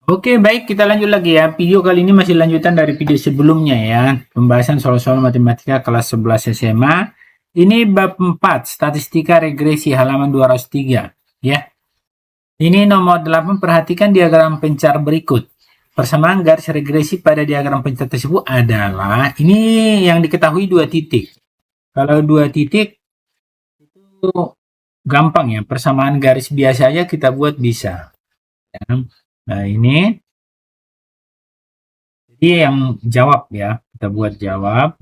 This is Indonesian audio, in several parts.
Oke, baik, kita lanjut lagi ya. Video kali ini masih lanjutan dari video sebelumnya ya. Pembahasan soal-soal matematika kelas 11 SMA. Ini bab 4, statistika regresi halaman 203 ya. Ini nomor 8, perhatikan diagram pencar berikut. Persamaan garis regresi pada diagram pencar tersebut adalah, ini yang diketahui dua titik. Kalau dua titik itu gampang ya, persamaan garis biasa aja kita buat bisa. Nah ini jadi yang jawab ya, kita buat jawab.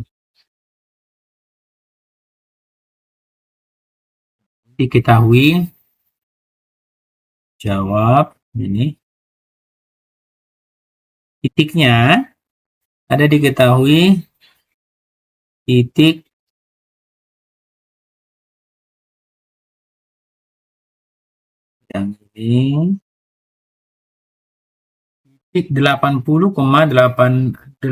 Diketahui jawab ini titiknya ada diketahui titik yang ini titik 80,32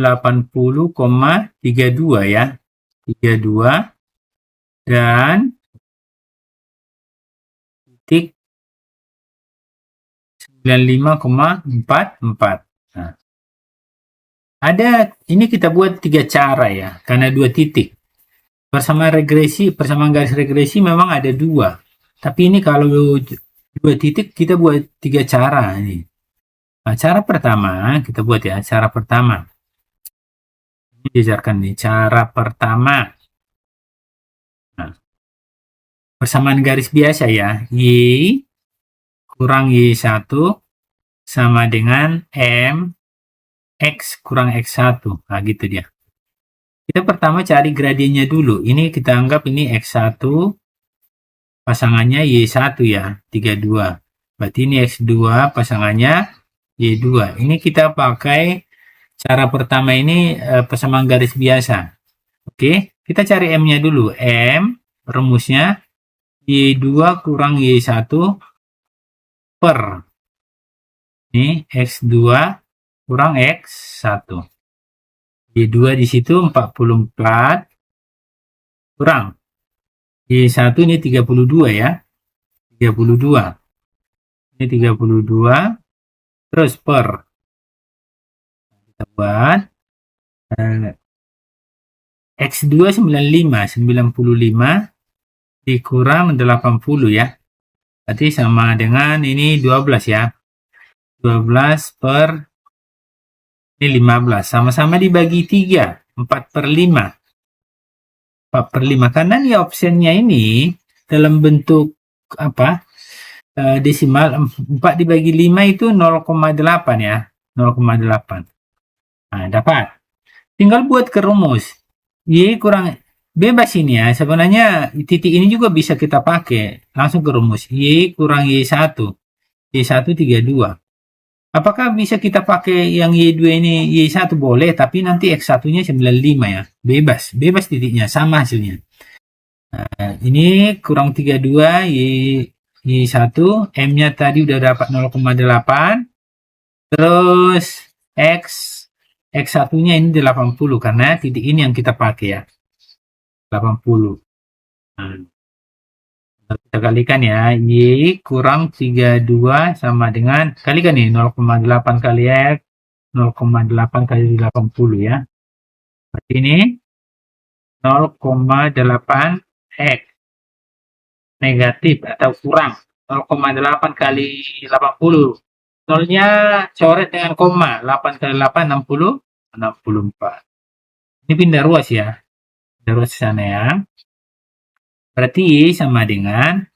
ya, 32 dan titik 95,44. Nah, ada ini kita buat tiga cara ya, karena dua titik. Persamaan garis regresi memang ada dua. Tapi ini kalau dua titik kita buat tiga cara ini. Nah, cara pertama kita buat ya, cara pertama. Ini diajarkan nih, cara pertama. Nah, persamaan garis biasa ya, Y kurang Y1 sama dengan M X kurang X1. Nah, gitu dia. Kita pertama cari gradiennya dulu. Ini kita anggap ini X1, pasangannya Y1 ya, 32. Berarti ini X2, pasangannya Y2. Ini kita pakai cara pertama ini persamaan garis biasa. Oke, kita cari M-nya dulu. M, rumusnya Y2 kurang Y1 per. Ini X2 kurang X1. Y2 di situ 44 kurang Y1 ini 32 ya. 32. Ini 32 terus per. Kita buat X2 95 dikurang 80 ya. Berarti sama dengan ini 12 ya. 12 per ini 15. Sama-sama dibagi 3. 4 per 5. 4 per 5. Karena nih optionnya ini dalam bentuk apa? Desimal. 4 dibagi 5 itu 0,8 ya. 0,8. Nah, dapat. Tinggal buat ke rumus. Y kurang bebas ini ya. Sebenarnya titik ini juga bisa kita pakai. Langsung ke rumus. Y kurang Y1. Y1 32. Apakah bisa kita pakai yang Y2 ini Y1? Boleh, tapi nanti X1-nya 95 ya. Bebas. Bebas titiknya. Sama hasilnya. Nah, ini kurang 32 Y1. M-nya tadi udah dapat 0,8. Terus X1-nya ini 80 karena titik ini yang kita pakai ya. 80. Nah, kita kalikan ya. Y kurang 32 sama dengan, kalikan nih 0,8 kali X, 0,8 kali 80 ya. Berarti ini 0,8 X negatif atau kurang 0,8 kali 80. Nolnya coret dengan koma. 8 kali 8 60, 64. Ini pindah ruas ya. Pindah ruas sana ya. Berarti Y sama dengan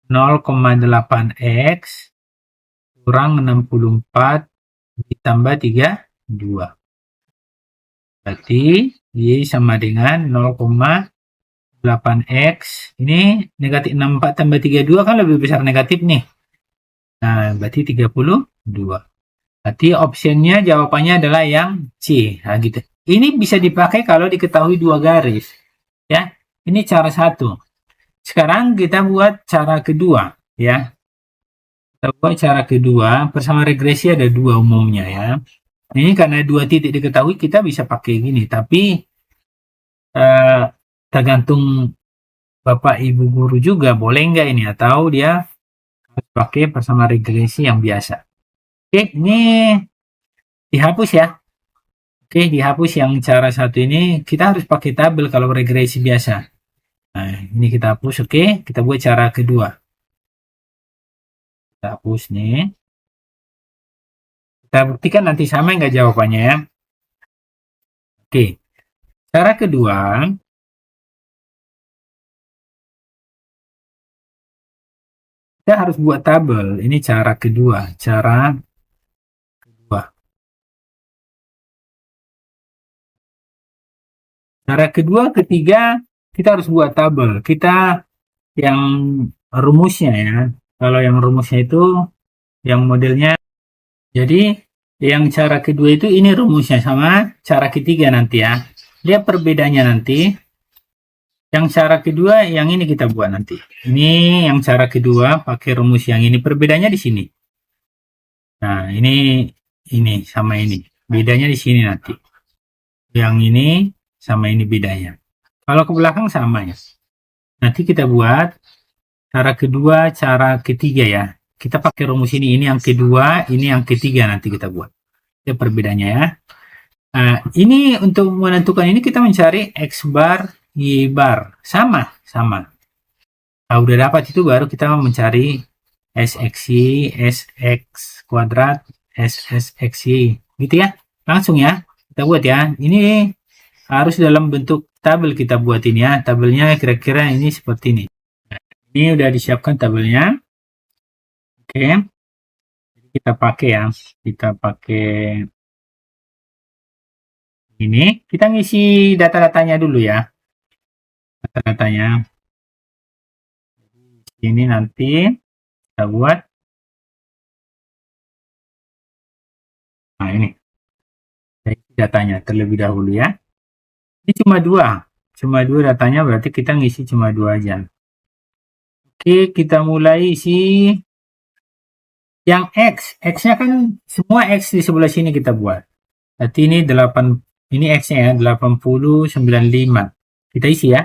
0,8X kurang 64 ditambah 32. Berarti Y sama dengan 0,8X. Ini negatif 64 tambah 32 kan lebih besar negatif nih. Nah, berarti 32. Berarti optionnya jawabannya adalah yang C. Nah, gitu. Ini bisa dipakai kalau diketahui dua garis. Ya, ini cara satu. Sekarang kita buat cara kedua. Ya, kita buat cara kedua. Persamaan regresi ada dua umumnya ya. Ini karena dua titik diketahui kita bisa pakai gini. Tapi tergantung Bapak Ibu guru juga boleh nggak ini, atau dia harus pakai persamaan regresi yang biasa. Oke, ini dihapus ya. Oke, dihapus yang cara satu ini. Kita harus pakai tabel kalau regresi biasa. Nah, ini kita hapus. Oke, kita buat cara kedua. Kita hapus nih. Kita buktikan nanti sama nggak jawabannya ya. Oke, cara kedua. Kita harus buat tabel. Ini cara kedua. Cara kedua. Cara kedua, ketiga, kita harus buat tabel. Kita yang rumusnya ya. Kalau yang rumusnya itu yang modelnya. Jadi yang cara kedua itu ini rumusnya sama cara ketiga nanti ya. Lihat perbedaannya nanti. Yang cara kedua yang ini kita buat nanti. Ini yang cara kedua pakai rumus yang ini. Perbedaannya di sini. Nah, ini sama ini. Bedanya di sini nanti. Yang ini sama ini bedanya. Kalau ke belakang sama ya. Nanti kita buat cara kedua, cara ketiga ya. Kita pakai rumus ini yang kedua, ini yang ketiga nanti kita buat. Itu perbedaannya ya. Nah, ini untuk menentukan ini kita mencari X bar, Y bar. Sama. Nah, udah dapat itu baru kita mencari SXY, SX kuadrat, SSXY. Gitu ya. Langsung ya. Kita buat ya. Ini harus dalam bentuk tabel kita buat ini ya. Tabelnya kira-kira ini seperti ini. Ini udah disiapkan tabelnya. Oke. Kita pakai ya. Kita pakai ini. Kita ngisi data-datanya dulu ya. Data-datanya. Ini nanti kita buat. Nah, ini. Datanya terlebih dahulu ya. Ini cuma dua datanya, berarti kita ngisi cuma dua aja. Oke, kita mulai isi yang X. X-nya kan semua X di sebelah sini kita buat. Berarti ini 8, ini X-nya ya, 8095. Kita isi ya.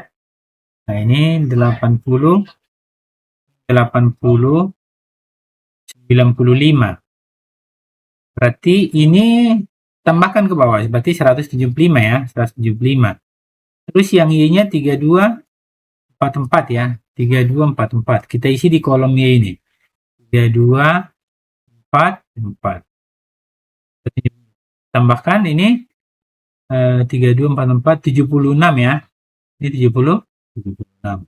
Nah, ini 80, 95. Berarti ini tambahkan ke bawah, berarti 175 ya, 175. Terus yang Y-nya 3244 ya. 3244. Kita isi di kolom Y ini. 3244. Tambahkan ini 3244 76 ya. Ini 76.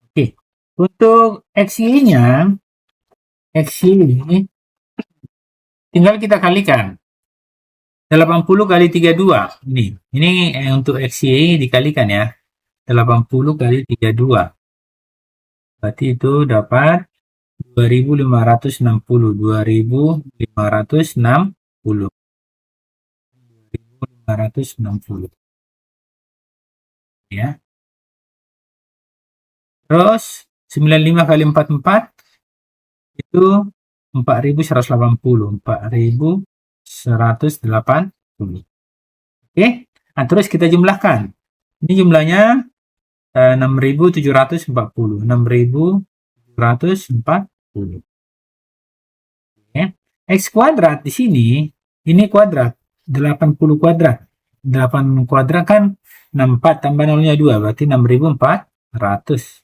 Oke. Untuk XY-nya ini tinggal kita kalikan. 80 kali 32. Ini untuk XY dikalikan ya. 80 kali 32. Berarti itu dapat 2560. 2560. 2560. Ya. Terus 95 kali 44 itu 4180. 4180. Oke. Nah, terus kita jumlahkan. Ini jumlahnya 6740. 6740. Oke. X kuadrat di sini, ini kuadrat. 80 kuadrat. 8 kuadrat kan 64 tambah nolnya 2, berarti 6400.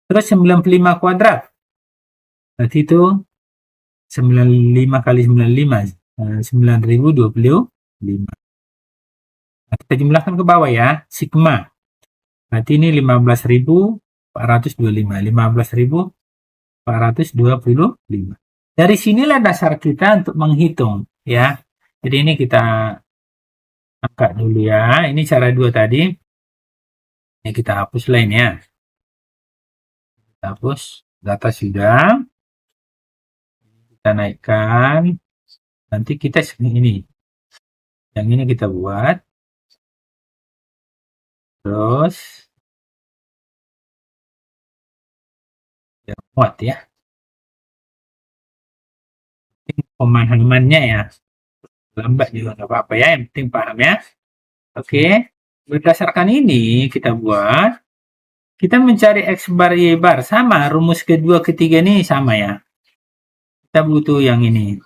Terus 95 kuadrat. Berarti itu 95 kali 95. 9025. Nah, kita jumlahkan ke bawah ya. Sigma. Berarti ini 15.425. 15.425. Dari sinilah dasar kita untuk menghitung ya. Jadi ini kita angkat dulu ya. Ini cara 2 tadi. Ini kita hapus lainnya. Kita hapus. Data sudah. Kita naikkan. Nanti kita ini. Yang ini kita buat. Terus. Ya, muat ya. Pemahamannya ya. Lambat juga nggak apa-apa ya. Yang penting paham ya. Oke. Berdasarkan ini kita buat. Kita mencari X bar Y bar. Sama. Rumus kedua ketiga ini sama ya. Kita butuh yang ini.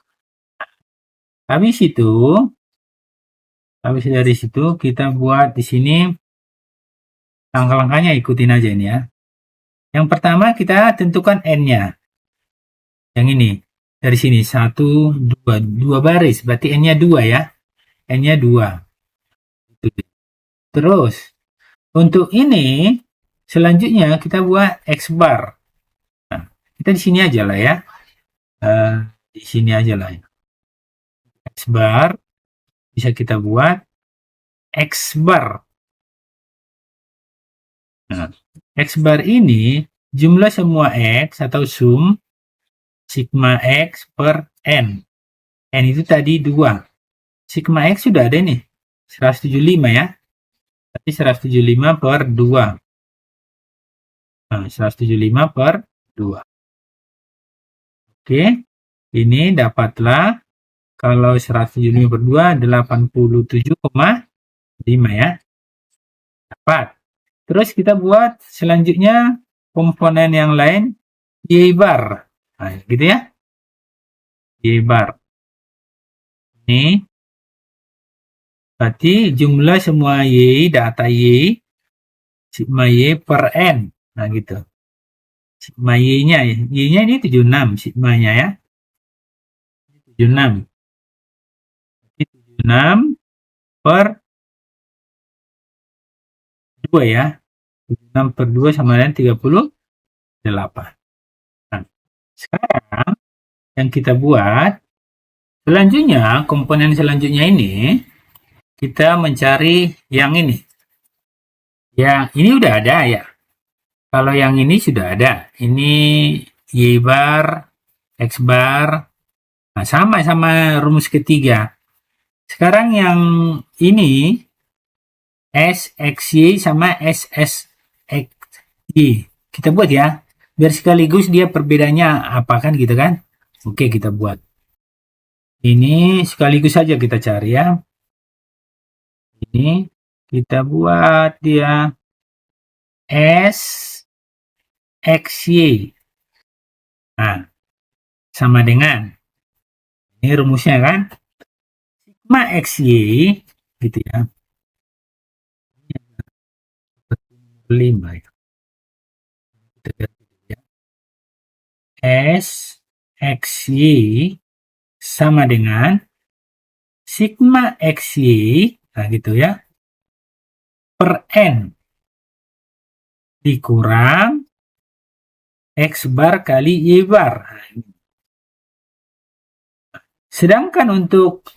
Habis dari situ kita buat di sini langkah-langkahnya, ikutin aja ini ya. Yang pertama kita tentukan n-nya. Yang ini. Dari sini 1, 2 baris, berarti n-nya 2 ya. N-nya 2. Terus untuk ini selanjutnya kita buat X bar. Nah, kita di sini aja lah ya. Di sini aja lah ya. X bar bisa kita buat X bar. Nah, X bar ini jumlah semua X atau sum sigma X per N. N itu tadi 2. Sigma X sudah ada nih. 175 ya. Berarti 175 per 2. Nah, 175 per 2. Oke. Ini dapatlah kalau 175 per 2 87,5 ya. Dapat. Terus kita buat selanjutnya komponen yang lain Y bar. Nah, gitu ya. Y bar. Ini berarti jumlah semua Y, data Y, sigma Y per N. Nah, gitu. Sigma Y-nya, Y-nya ini 76 sigma-nya ya. 76. 76 per 2 ya. 76 per 2 sama dengan 38. Nah, sekarang yang kita buat selanjutnya, komponen selanjutnya ini kita mencari yang ini. Yang ini udah ada ya. Kalau yang ini sudah ada. Ini Y bar, X bar. Nah, sama rumus ketiga. Sekarang yang ini SXY sama SSXY. Kita buat ya. Biar sekaligus dia perbedaannya apa kan gitu kan. Oke, kita buat. Ini sekaligus saja kita cari ya. Ini kita buat dia SXY. Nah, sama dengan ini rumusnya kan. Sigma XY gitu ya. 5 ya. S XY sama dengan sigma XY, nah gitu ya, per N dikurang X bar kali Y bar. Sedangkan untuk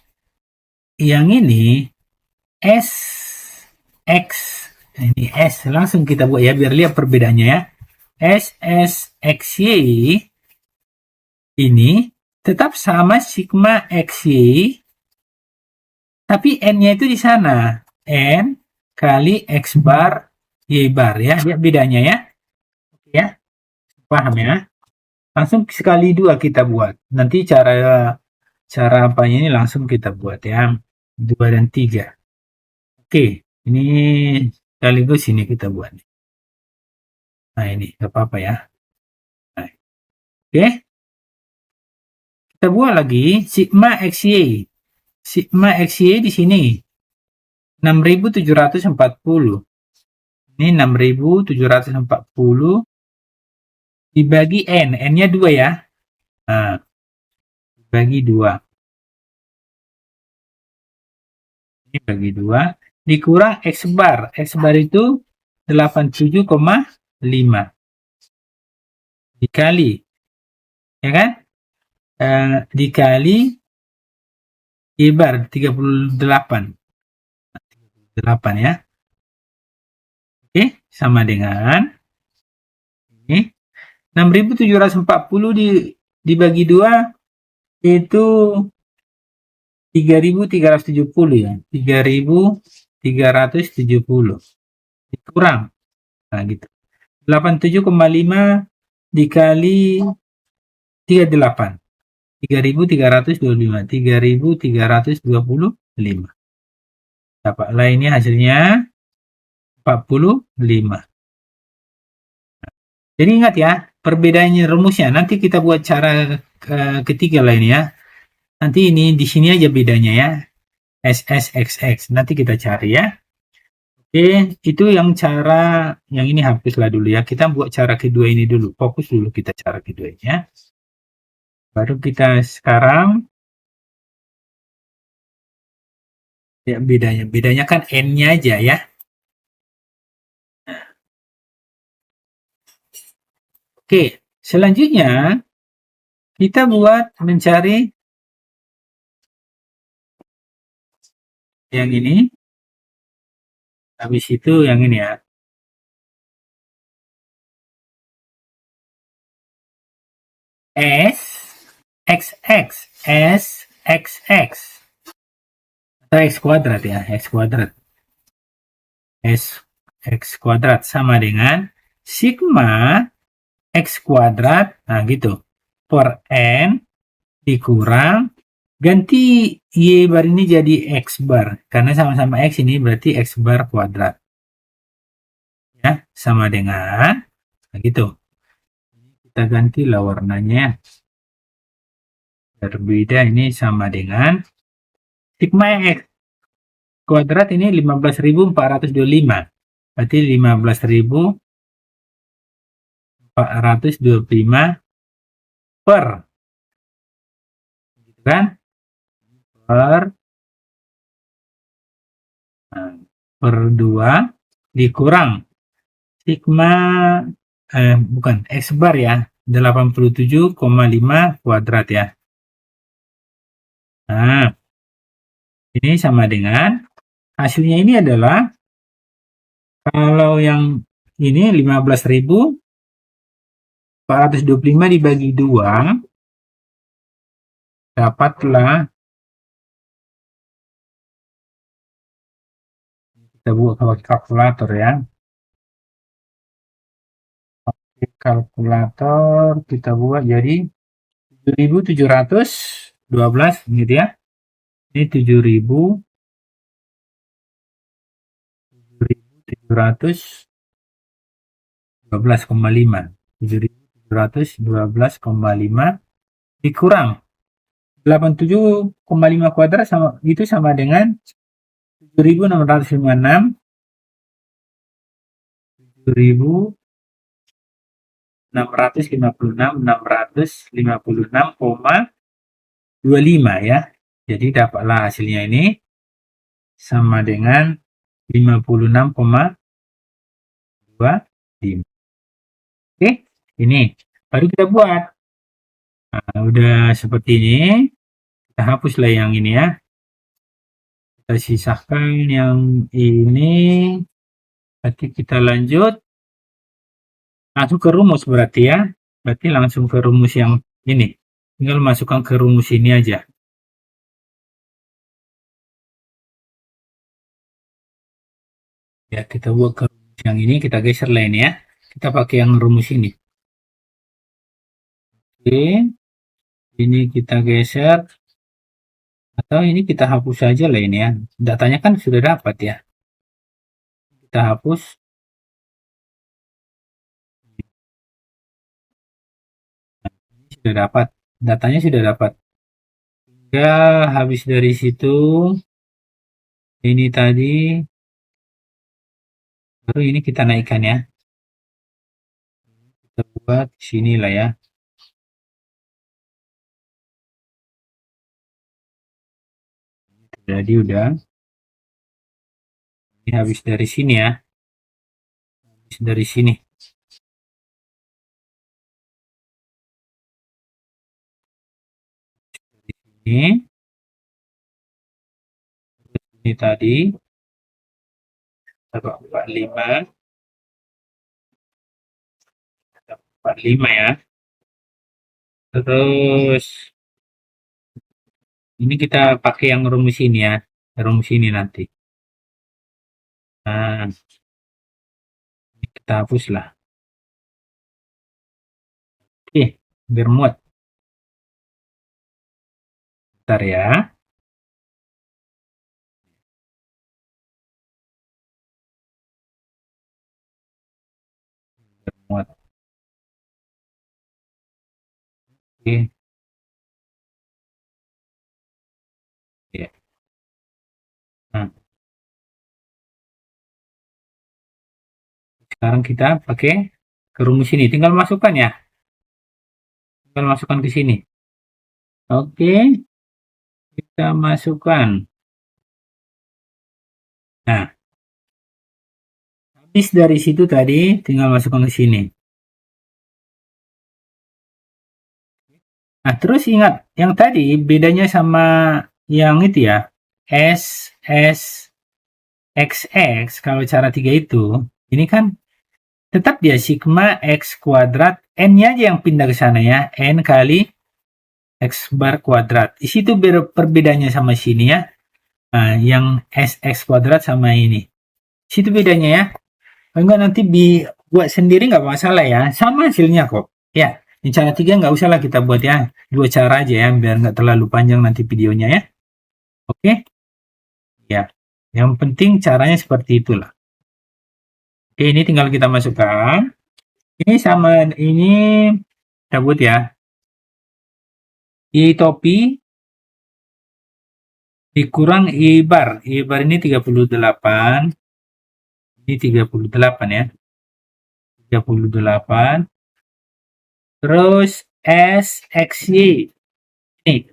yang ini S X, ini S langsung kita buat ya biar lihat perbedaannya ya. S XY ini tetap sama sigma XY, tapi N-nya itu di sana. N kali X bar Y bar ya. Lihat bedanya ya. Oke ya. Paham ya? Langsung sekali dua kita buat. Nanti cara apanya ini langsung kita buat ya. 2 dan 3. Oke, ini sekaligus ini kita buat. Nah, ini enggak apa-apa ya. Nah, oke. Kita buat lagi sigma XY. Sigma XY di sini 6740. Ini 6740 dibagi N. N-nya 2 ya. Nah, dibagi 2. Ini bagi 2. Dikurang X bar. X bar itu 87,5. Dikali. Ya kan? Dikali Y bar 38. 38 ya. Oke, sama dengan ini 6740 dibagi 2 itu 3370 ya. 3370 dikurang. Nah, gitu. 87,5 dikali 38. 3325. 3325. Dapatlah ini hasilnya 45. Jadi ingat ya, perbedaannya rumusnya. Nanti kita buat cara ketiga lah ini ya. Nanti ini di sini aja bedanya ya. SSXX. Nanti kita cari ya. Oke, itu yang cara yang ini hapuslah dulu ya. Kita buat cara kedua ini dulu. Fokus dulu kita cara kedua ini ya. Baru kita sekarang ya bedanya. Bedanya kan N-nya aja ya. Oke, selanjutnya kita buat mencari yang ini. Habis itu yang ini ya. S XX S XX atau X kuadrat ya, X kuadrat. S X kuadrat sama dengan sigma X kuadrat, nah gitu, per N dikurang, ganti Y bar ini jadi X bar, karena sama-sama X ini berarti X bar kuadrat. Ya, sama dengan, nah gitu. Kita gantilah warnanya, berbeda ini sama dengan sigma X kuadrat ini 15.425, berarti 15.425 per, gitu kan, per nah, per 2 dikurang sigma bukan X bar ya, 87,5 kuadrat ya. Nah, ini sama dengan hasilnya ini adalah kalau yang ini 15.425 dibagi 2 dapatlah, kita buat pakai kalkulator ya. Pakai kalkulator kita buat jadi 7.712 gitu ya. Ini 7.712,5. 7.712,5 dikurang 87,5 kuadrat sama itu sama dengan 7.656, 7.656,25 ya. Jadi dapatlah hasilnya ini sama dengan 56,25. Oke, ini baru kita buat. Nah, udah seperti ini. Kita hapuslah yang ini ya. Kita sisakan yang ini. Berarti kita lanjut langsung ke rumus berarti ya. Berarti langsung ke rumus yang ini. Tinggal masukkan ke rumus ini aja. Ya, kita buat ke rumus yang ini, kita geser lah ini ya. Kita pakai yang rumus ini. Oke, ini kita geser. Atau ini kita hapus saja lah ini ya. Datanya kan sudah dapat ya. Kita hapus. Sudah dapat. Datanya sudah dapat. Ya, habis dari situ. Ini tadi. Baru ini kita naikkan ya. Kita buat sini lah ya. Jadi udah. Ini habis dari sini ya. Habis dari sini. Ini. Ini tadi. 45. 45 ya. Terus ini kita pakai yang rumus ini ya. Rumus ini nanti. Nah, ini kita hapus lah. Oke, biar muat. Bentar ya. Biar muat. Oke. Ya. Nah, sekarang kita pakai ke rumus ini. Tinggal masukkan ya. Tinggal masukkan ke sini. Oke, kita masukkan. Nah, habis dari situ tadi, tinggal masukkan ke sini. Nah, terus ingat, yang tadi bedanya sama yang itu ya, S, S, X, X, kalau cara 3 itu, ini kan tetap dia sigma X kuadrat, N-nya aja yang pindah ke sana ya, N kali X bar kuadrat. Di situ perbedaannya sama sini ya, nah, yang SX kuadrat sama ini. Di situ bedanya ya. Enggak, nanti buat sendiri nggak masalah ya, sama hasilnya kok. Ya, ini cara 3 nggak usah lah kita buat ya, 2 cara aja ya, biar nggak terlalu panjang nanti videonya ya. Oke, ya, yang penting caranya seperti itulah. Oke, ini tinggal kita masukkan. Ini sama ini cabut ya. I topi dikurang I bar. I bar ini 38. Ini 38 ya. 38. Terus SXY. Ini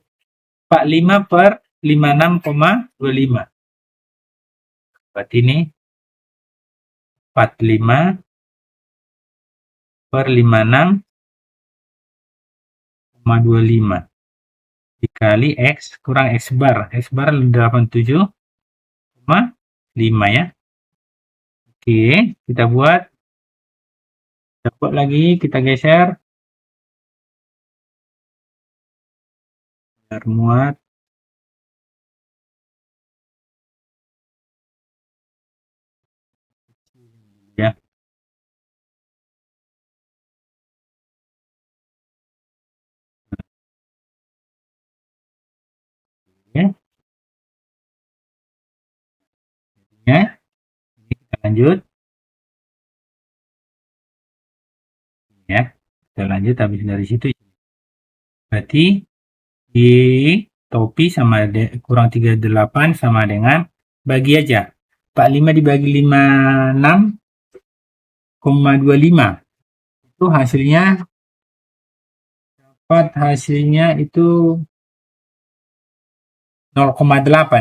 45 per 56,25. Berarti ini 45 per 56,25 dikali X kurang X bar. X bar 87,5 ya. Oke, kita buat lagi, kita geser. Biar muat. Ya. Ya. Ya. Ini kita lanjut. Ya. Kita lanjut habis dari situ. Berarti di topi sama kurang 38 sama dengan bagi aja. 45 dibagi 56,25. Itu hasilnya dapat hasilnya itu 0,8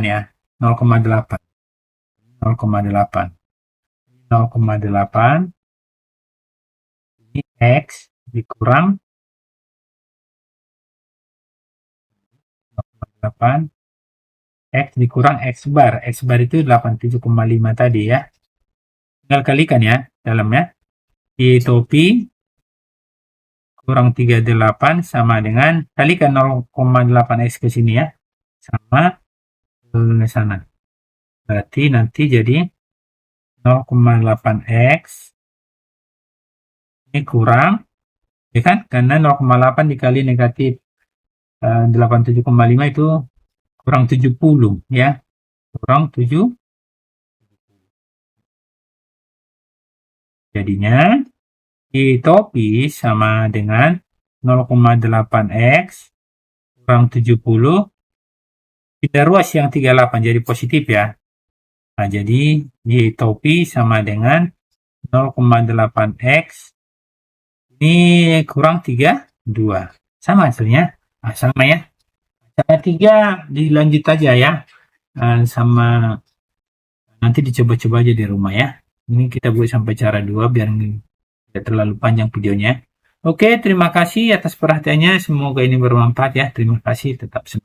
ya. 0,8. 0,8. 0,8 ini X dikurang 0,8 X dikurang X bar. X bar itu 87,5 tadi ya. Tinggal kalikan ya dalamnya. Di topi kurang 38 sama dengan kalikan 0,8 X ke sini ya. Sama ke sana. Berarti nanti jadi 0,8 X ini kurang, ya kan? Karena 0,8 dikali negatif 87,5 itu kurang 70 ya. Kurang 7. Jadinya di topi sama dengan 0,8 X kurang 70 pindah ruas yang 38 jadi positif ya. Nah, jadi di topi sama dengan 0,8 X ini kurang 32. Sama hasilnya. Nah, sama ya. Cara 3 dilanjut aja ya. Sama nanti dicoba-coba aja di rumah ya. Ini kita buat sampai cara 2 biar tidak terlalu panjang videonya. Oke, terima kasih atas perhatiannya. Semoga ini bermanfaat ya. Terima kasih, tetap semangat.